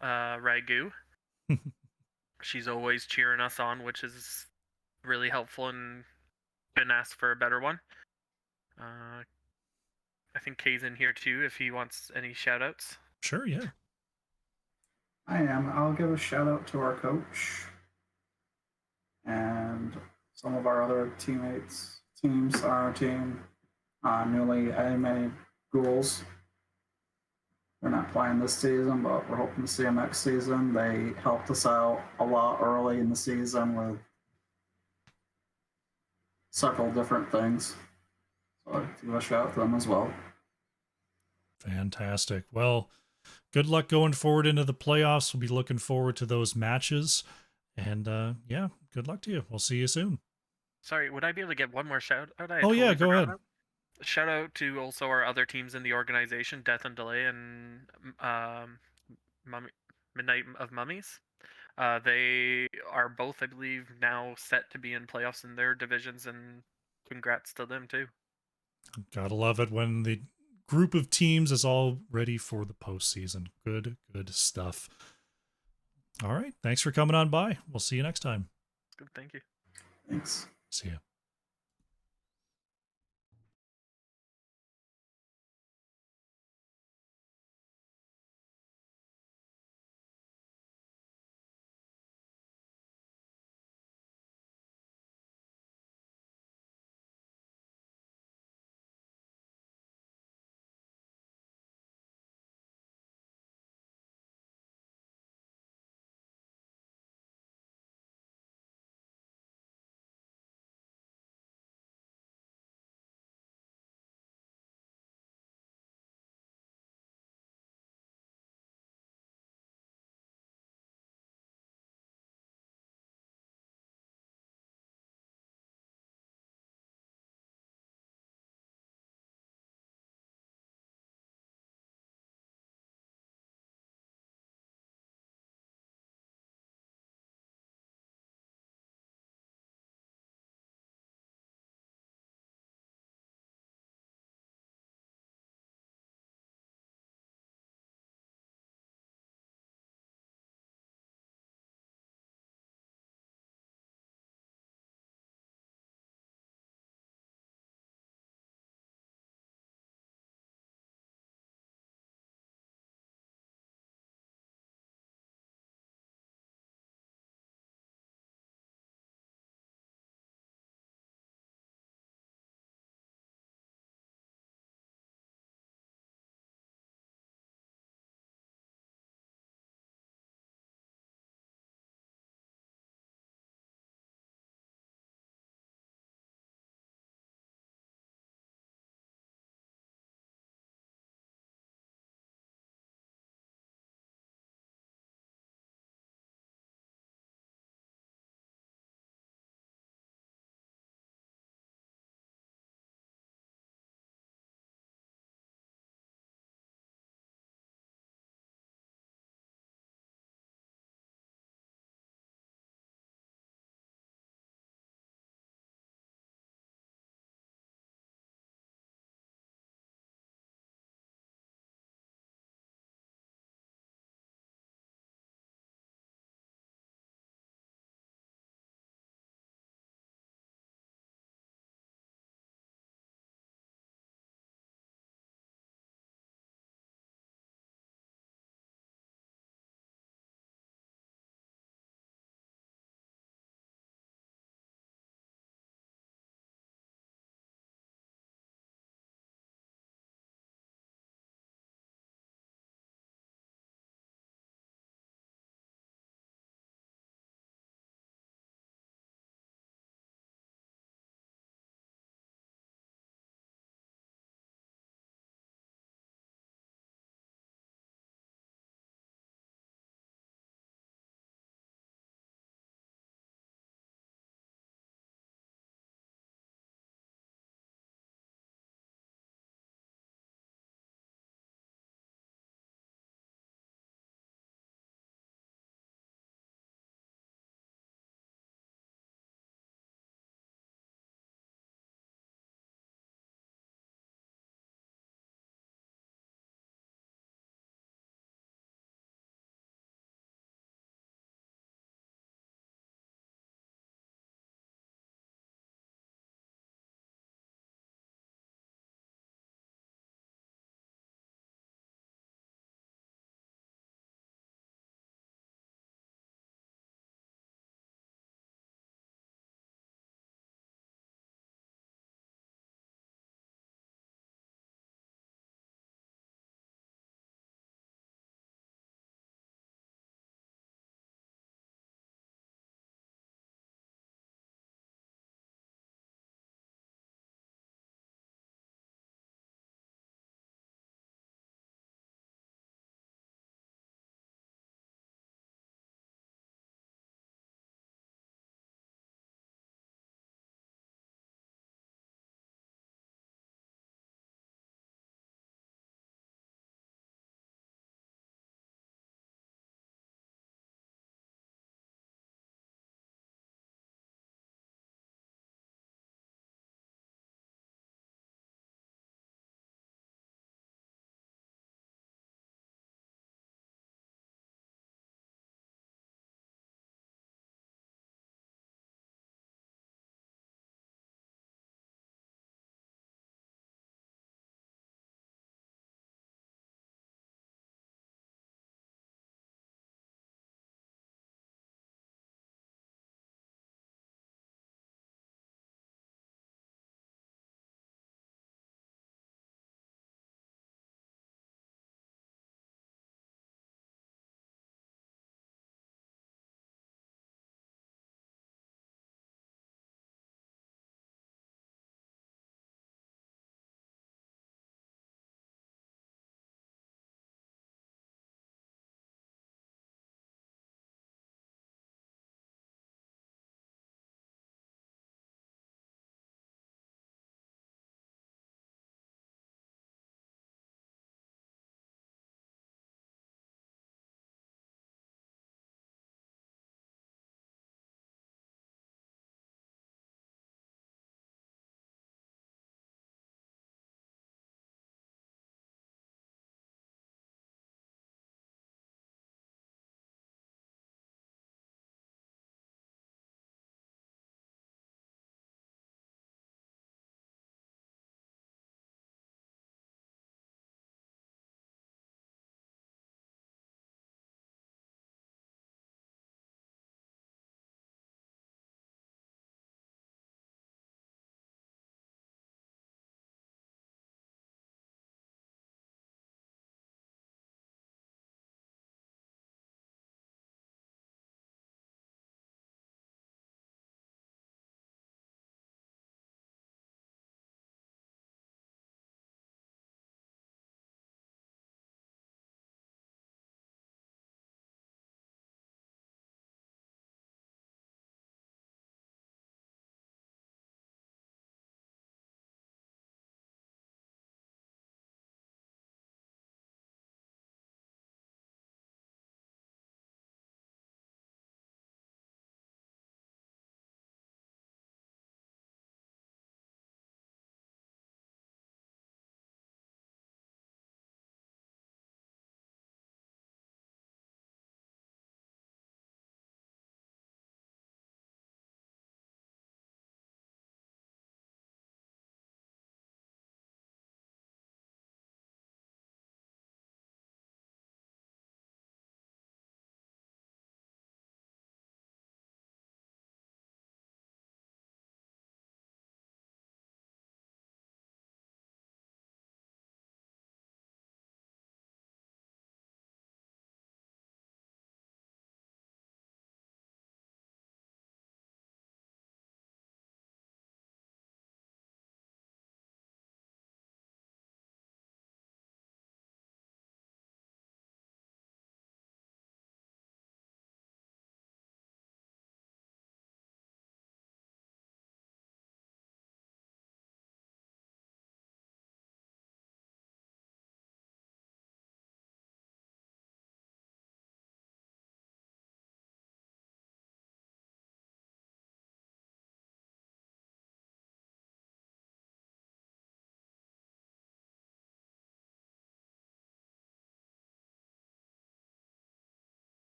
Ragu. She's always cheering us on, which is really helpful, and couldn't ask for a better one. Uh, I think Kay's in here too if he wants any shout outs.
Sure, yeah.
I am. I'll give a shout out to our coach and some of our other teams on our team. Newly animated Ghouls. They're not playing this season, but we're hoping to see them next season. They helped us out a lot early in the season with several different things. So I'd give a shout out to them as well.
Fantastic. Well, good luck going forward into the playoffs. We'll be looking forward to those matches. And yeah, good luck to you. We'll see you soon.
Sorry, would I be able to get one more shout out? I
Oh, yeah,
totally
go
forgot
ahead.
about. Shout out to also our other teams in the organization, Death and Delay and Mummy, Midnight of Mummies. They are both, I believe, now set to be in playoffs in their divisions, and congrats to them too.
Gotta love it when the group of teams is all ready for the postseason. Good stuff. All right. Thanks for coming on by. We'll see you next time.
Good, thank you.
Thanks.
See ya.